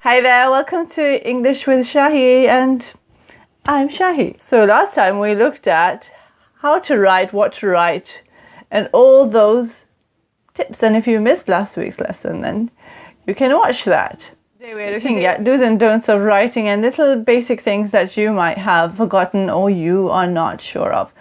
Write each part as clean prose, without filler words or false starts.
Hi there, welcome to English with Shahy, and I'm Shahy. So last time we looked at how to write, what to write, and all those tips. And if you missed last week's lesson, then you can watch that. Today we're looking at do's and don'ts of writing and little basic things that you might have forgotten or you are not sure of.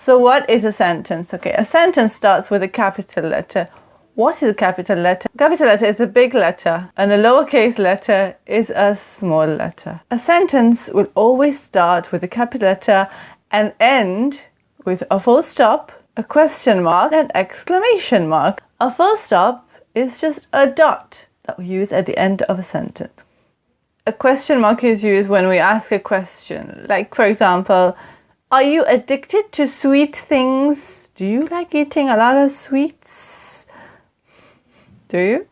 So what is a sentence? Okay, a sentence starts with a capital letter. What is a capital letter? A capital letter is a big letter and a lowercase letter is a small letter. A sentence will always start with a capital letter and end with a full stop, a question mark, and an exclamation mark. A full stop is just a dot that we use at the end of a sentence. A question mark is used when we ask a question. Like, for example, are you addicted to sweet things? Do you like eating a lot of sweets? Do you?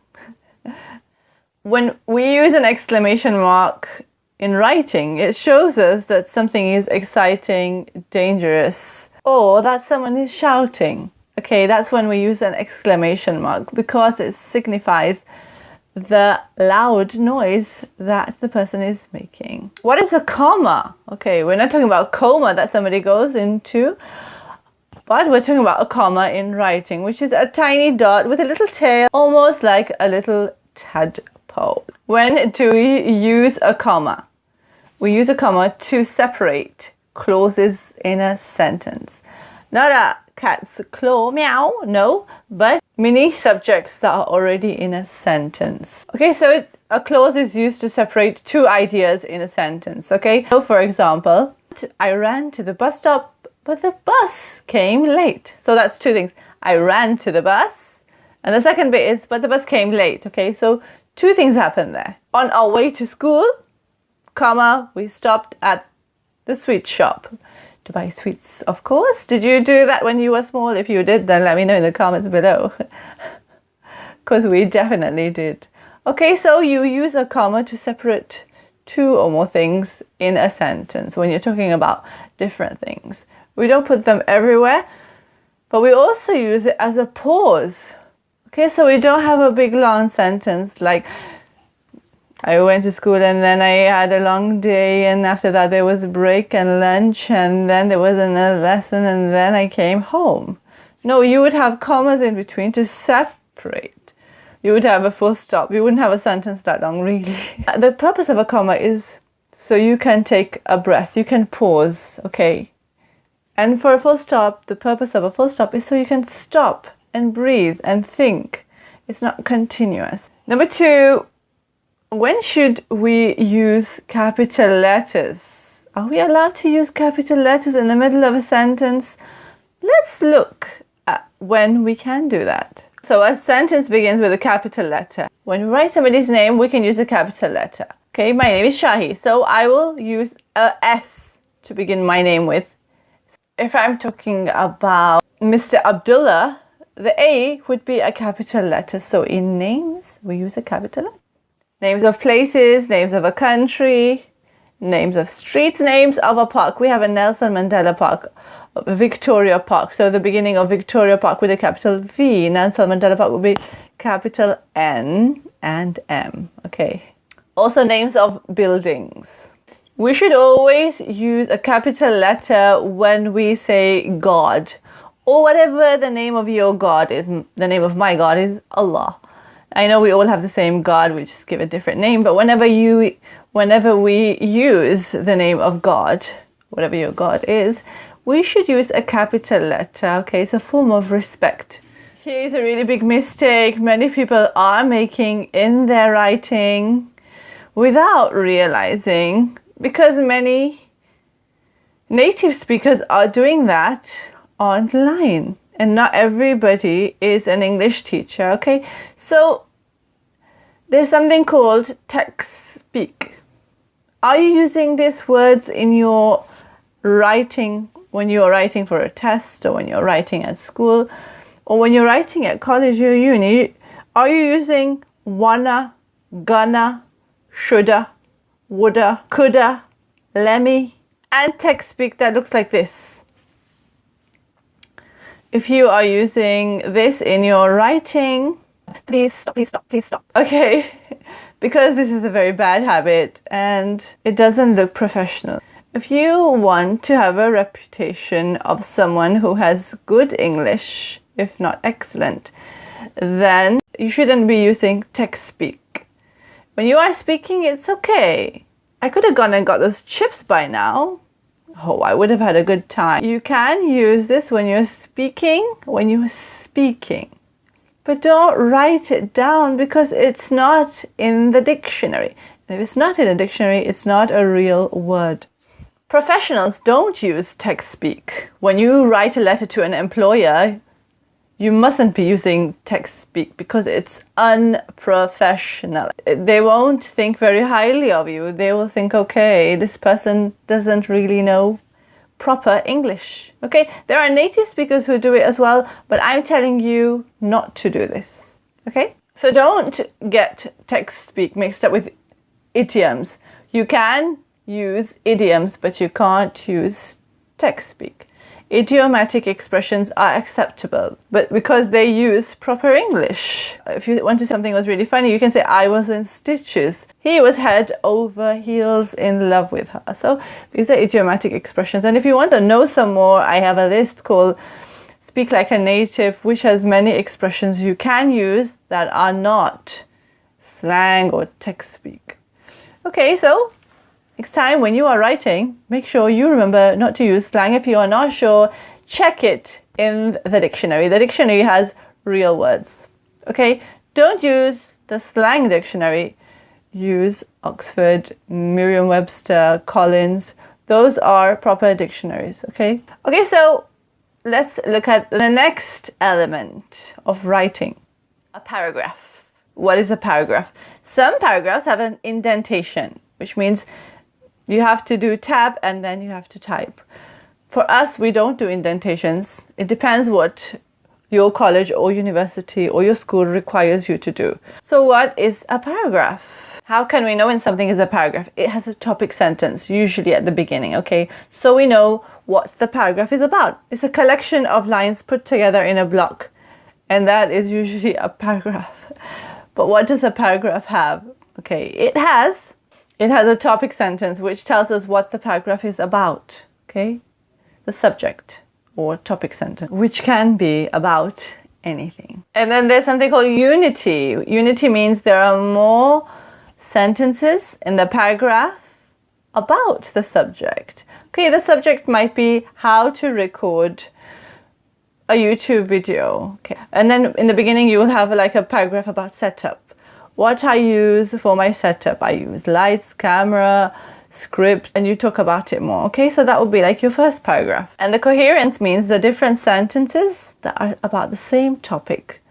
When we use an exclamation mark in writing, it shows us that something is exciting, dangerous, or that someone is shouting. Okay, that's when we use an exclamation mark because it signifies the loud noise that the person is making. What is a comma? Okay, we're not talking about coma that somebody goes into, but we're talking about a comma in writing, which is a tiny dot with a little tail, almost like a little tadpole. When do we use a comma? We use a comma to separate clauses in a sentence. Not a cat's claw, meow, no, but mini subjects that are already in a sentence. Okay, so a clause is used to separate two ideas in a sentence, okay? So for example, I ran to the bus stop, but the bus came late. So that's two things. I ran to the bus, and the second bit is, but the bus came late, okay? So two things happened there. On our way to school, comma, we stopped at the sweet shop to buy sweets, of course. Did you do that when you were small? If you did, then let me know in the comments below. Because we definitely did. Okay, so you use a comma to separate two or more things in a sentence when you're talking about different things. We don't put them everywhere, but we also use it as a pause. Okay, so we don't have a big long sentence like, I went to school and then I had a long day and after that there was a break and lunch and then there was another lesson and then I came home. No, you would have commas in between to separate. You would have a full stop. You wouldn't have a sentence that long, really. The purpose of a comma is so you can take a breath. You can pause, okay? And for a full stop, the purpose of a full stop is so you can stop and breathe and think. It's not continuous. Number two, when should we use capital letters? Are we allowed to use capital letters in the middle of a sentence? Let's look at when we can do that. So a sentence begins with a capital letter. When we write somebody's name, we can use a capital letter. Okay, my name is Shahy, so I will use a S to begin my name with. If I'm talking about Mr. Abdullah, the A would be a capital letter. So in names, we use a capital letter. Names of places, names of a country, names of streets, names of a park. We have a Nelson Mandela Park, a Victoria Park. So the beginning of Victoria Park with a capital V. Nelson Mandela Park would be capital N and M. Okay. Also names of buildings. We should always use a capital letter when we say God or whatever the name of your God is. The name of my God is Allah. I know we all have the same God, we just give a different name, but whenever we use the name of God, whatever your God is, we should use a capital letter, okay? It's a form of respect. Here's a really big mistake many people are making in their writing without realizing, because many native speakers are doing that online and not everybody is an English teacher, okay? So there's something called text speak. Are you using these words in your writing when you're writing for a test or when you're writing at school or when you're writing at college or uni? Are you using wanna, gonna, shoulda, woulda, coulda, lemme, and text speak that looks like this? If you are using this in your writing, please stop, please stop, please stop. Okay, because this is a very bad habit and it doesn't look professional. If you want to have a reputation of someone who has good English, if not excellent, then you shouldn't be using text speak. When you are speaking, it's okay. I could have gone and got those chips by now. Oh, I would have had a good time. You can use this when you're speaking, but don't write it down because it's not in the dictionary. And if it's not in a dictionary, it's not a real word. Professionals don't use text speak. When you write a letter to an employer, you mustn't be using text speak because it's unprofessional. They won't think very highly of you. They will think, okay, this person doesn't really know proper English. Okay, there are native speakers who do it as well, but I'm telling you not to do this. Okay, so don't get text speak mixed up with idioms. You can use idioms, but you can't use text speak. Idiomatic expressions are acceptable, but because they use proper English. If you wanted something was really funny, you can say, I was in stitches. He was head over heels in love with her. So these are idiomatic expressions. And if you want to know some more, I have a list called Speak Like a Native, which has many expressions you can use that are not slang or text speak. Okay, so next time when you are writing, make sure you remember not to use slang. If you are not sure, check it in the dictionary. The dictionary has real words. Okay? Don't use the slang dictionary. Use Oxford, Merriam-Webster, Collins. Those are proper dictionaries. Okay? Okay, so let's look at the next element of writing. A paragraph. What is a paragraph? Some paragraphs have an indentation, which means you have to do tab and then you have to type. For us, we don't do indentations. It depends what your college or university or your school requires you to do. So what is a paragraph? How can we know when something is a paragraph? It has a topic sentence, usually at the beginning, okay? So we know what the paragraph is about. It's a collection of lines put together in a block, and that is usually a paragraph. But what does a paragraph have? Okay, it has a topic sentence which tells us what the paragraph is about, okay? The subject or topic sentence, which can be about anything. And then there's something called unity. Unity means there are more sentences in the paragraph about the subject. Okay, the subject might be how to record a YouTube video. Okay, and then in the beginning you will have like a paragraph about setup. What I use for my setup, I use lights, camera, script, and you talk about it more. Okay, so that would be like your first paragraph. And the coherence means the different sentences that are about the same topic.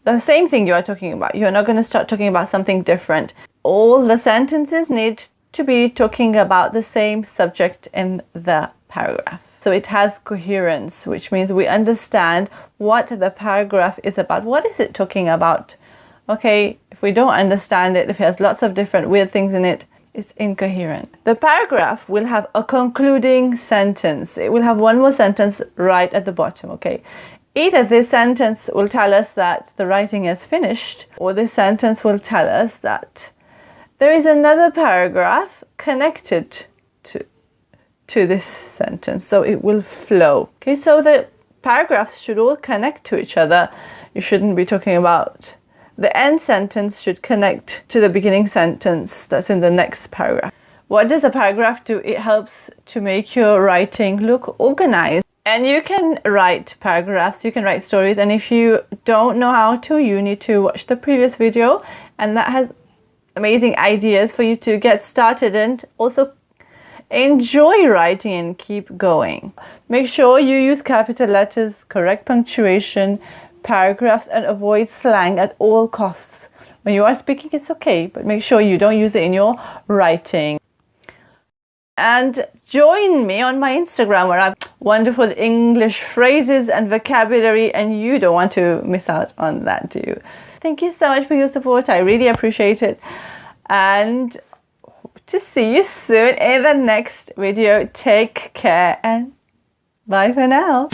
The same thing you are talking about. You're not going to start talking about something different. All the sentences need to be talking about the same subject in the paragraph. So it has coherence, which means we understand what the paragraph is about. What is it talking about? Okay, if we don't understand it, if it has lots of different weird things in it, it's incoherent. The paragraph will have a concluding sentence. It will have one more sentence right at the bottom, okay? Either this sentence will tell us that the writing is finished, or this sentence will tell us that there is another paragraph connected to this sentence, so it will flow. Okay, so the paragraphs should all connect to each other. You shouldn't be talking about the end sentence should connect to the beginning sentence that's in the next paragraph. What does a paragraph do? It helps to make your writing look organized. And you can write paragraphs, you can write stories, and if you don't know how to, you need to watch the previous video, and that has amazing ideas for you to get started and also enjoy writing and keep going. Make sure you use capital letters, correct punctuation, paragraphs, and avoid slang at all costs. When you are speaking, it's okay, but make sure you don't use it in your writing. And join me on my Instagram where I have wonderful English phrases and vocabulary, and you don't want to miss out on that, do you? Thank you so much for your support. I really appreciate it. And hope to see you soon in the next video. Take care and bye for now.